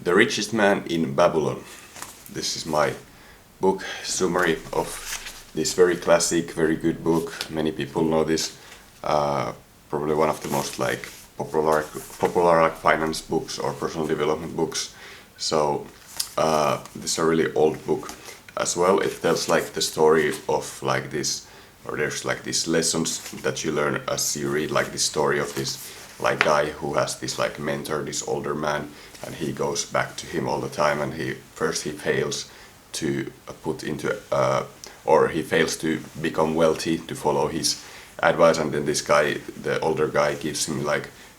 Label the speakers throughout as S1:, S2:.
S1: The Richest Man in Babylon. This is my book summary of this very classic, very good book. Many people know this. Probably one of the most popular finance books or personal development books. So this is a really old book as well. It tells the story of this, or there's these lessons that you learn as you read this story of this guy who has this mentor, this older man, and he goes back to him all the time, and he fails to he fails to become wealthy, to follow his advice, and then this guy, the older guy, gives him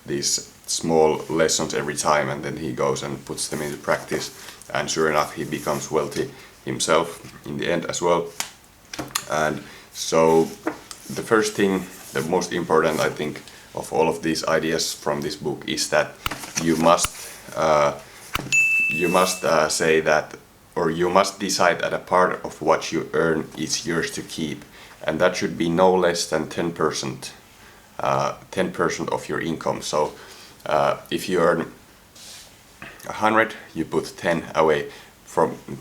S1: these small lessons every time, and then he goes and puts them into practice, and sure enough he becomes wealthy himself in the end as well. And so the first thing, the most important I think of all of these ideas from this book is that you must say that, or you must decide that a part of what you earn is yours to keep, and that should be no less than 10% of your income. So if you earn 100, you put 10 away.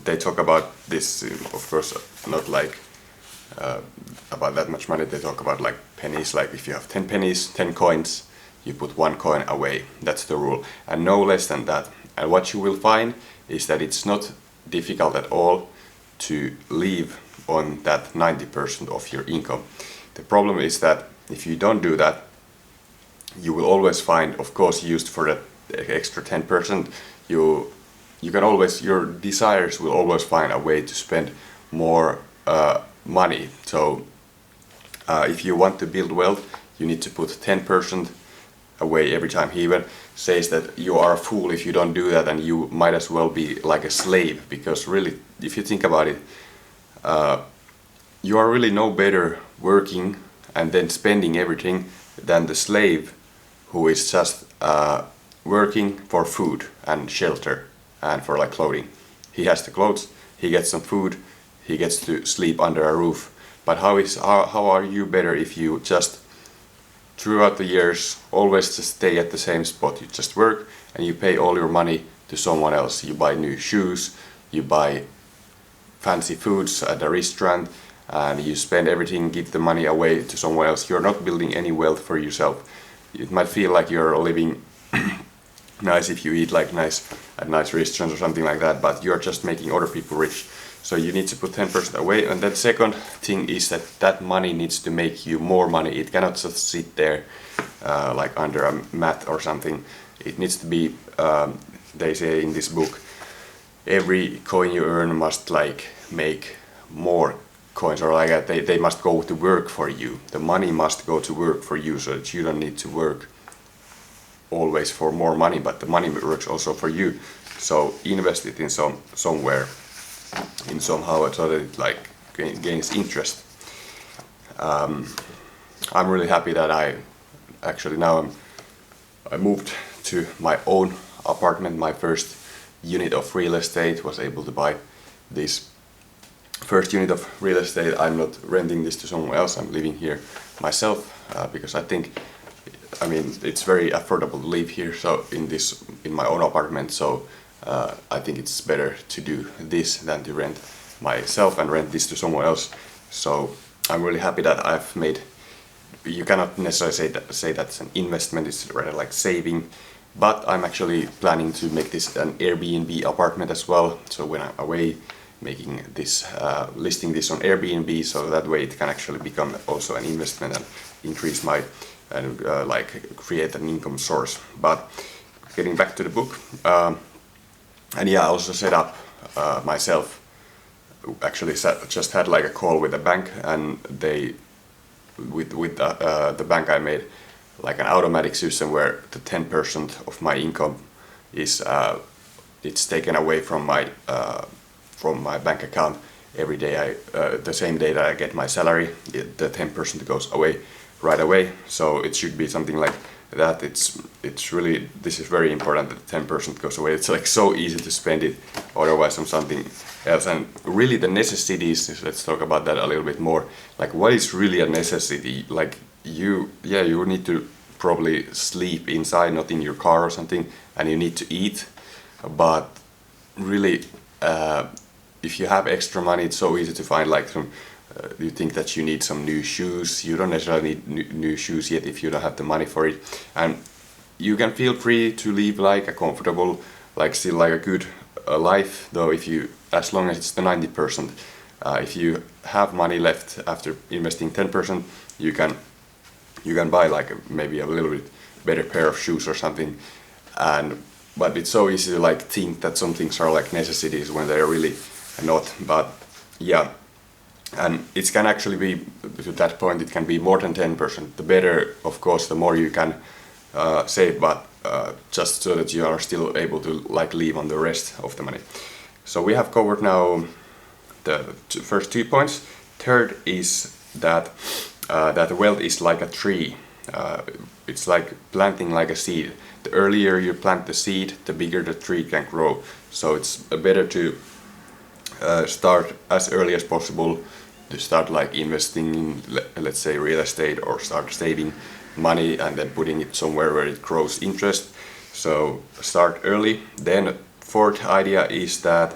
S1: They talk about this, of course, not about that much money. They talk about pennies. If you have 10 pennies, 10 coins, you put 1 coin away. That's the rule, and no less than that. And what you will find is that it's not difficult at all to live on that 90% of your income. The problem is that if you don't do that, you will always find, of course, used for that extra 10%, you can always, your desires will always find a way to spend more money. So if you want to build wealth, you need to put 10% away every time. He even says that you are a fool if you don't do that, and you might as well be like a slave, because really, if you think about it, you are really no better working and then spending everything than the slave who is just working for food and shelter and for clothing. He has the clothes, he gets some food, he gets to sleep under a roof. But how are you better if you just throughout the years always just stay at the same spot? You just work and you pay all your money to someone else. You buy new shoes, you buy fancy foods at a restaurant, and you spend everything, give the money away to someone else. You're not building any wealth for yourself. It might feel like you're living nice if you eat nice at nice restaurants or something like that, but you're just making other people rich. So you need to put 10% away. And then second thing is that money needs to make you more money. It cannot just sit there under a mat or something. It needs to be, they say in this book, every coin you earn must make more coins, or they must go to work for you. The money must go to work for you, so that you don't need to work always for more money, but the money works also for you. So invest it in somewhere, in somehow, so that it gains interest. I'm really happy that I moved to my own apartment. My first unit of real estate, was able to buy this first unit of real estate. I'm not renting this to someone else. I'm living here myself because I think, it's very affordable to live here. So in my own apartment. So I think it's better to do this than to rent myself and rent this to someone else. So I'm really happy that I've made. You cannot necessarily say that's an investment. It's rather like saving. But I'm actually planning to make this an Airbnb apartment as well. So when I'm away, making this, listing this on Airbnb, so that way it can actually become also an investment and increase my, create an income source. But getting back to the book, and yeah, I also set up myself. Actually, just had a call with the bank, and they, with the bank, I made an automatic system where the 10% of my income is it's taken away from my bank account every day. The same day that I get my salary, the 10% goes away right away. So it should be something like that. It's really, this is very important that the 10% goes away. It's so easy to spend it otherwise on something else. And really the necessities, let's talk about that a little bit more. What is really a necessity? You need to probably sleep inside, not in your car or something, and you need to eat. but really if you have extra money, it's so easy to find like some you think that you need some new shoes. You don't necessarily need new shoes yet if you don't have the money for it, and you can feel free to live like a comfortable, like still like a good life, though if you, as long as it's the 90%. If you have money left after investing 10%, you can buy like maybe a little bit better pair of shoes or something. But it's so easy to like think that some things are like necessities when they're really not. But yeah, and it can actually be, to that point, it can be more than 10%. The better, of course, the more you can save, but just so that you are still able to like live on the rest of the money. So we have covered now the first 2 points. Third is that that wealth is like a tree. It's like planting like a seed. The earlier you plant the seed, the bigger the tree can grow. So it's better to start as early as possible, to start like investing in, let's say, real estate, or start saving money and then putting it somewhere where it grows interest. So start early. Then fourth idea is that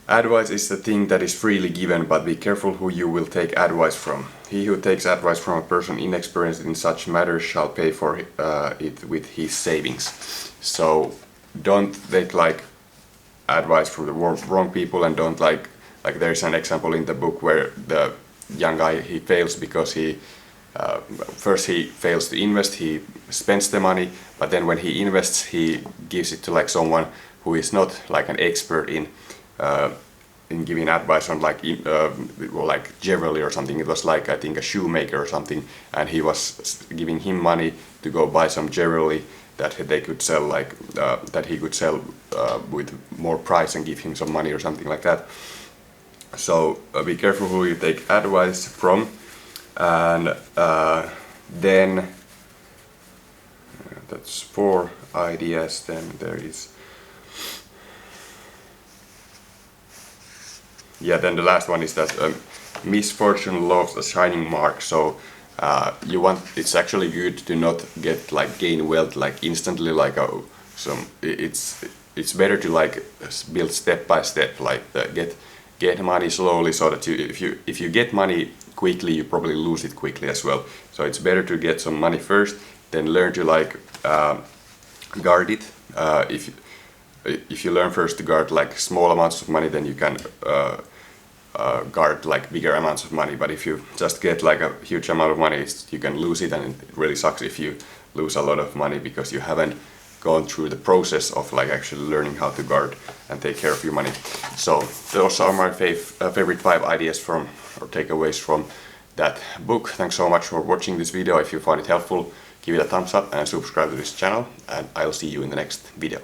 S1: advice is the thing that is freely given, but be careful who you will take advice from. He who takes advice from a person inexperienced in such matters shall pay for it with his savings. So don't take like advice from the wrong people, and don't like there's an example in the book where the young guy, he fails because he first he fails to invest, he spends the money, but then when he invests he gives it to like someone who is not like an expert in giving advice on like jewelry or something. It was like, I think, a shoemaker or something, and he was giving him money to go buy some jewelry that they could sell, like that he could sell with more price and give him some money or something like that. So be careful who you take advice from. And then that's 4 ideas. Then there is, yeah, then the last one is that misfortune loves a shining mark. So it's actually good to not gain wealth like instantly, it's better to like build step by step, like get money slowly, so that if you get money quickly, you probably lose it quickly as well. So it's better to get some money first, then learn to guard it. If you learn first to guard like small amounts of money, then you can guard like bigger amounts of money. But if you just get like a huge amount of money, you can lose it, and it really sucks if you lose a lot of money because you haven't gone through the process of like actually learning how to guard and take care of your money. So those are my favorite 5 ideas from, or takeaways from, that book. Thanks so much for watching this video. If you found it helpful, give it a thumbs up and subscribe to this channel, and I'll see you in the next video.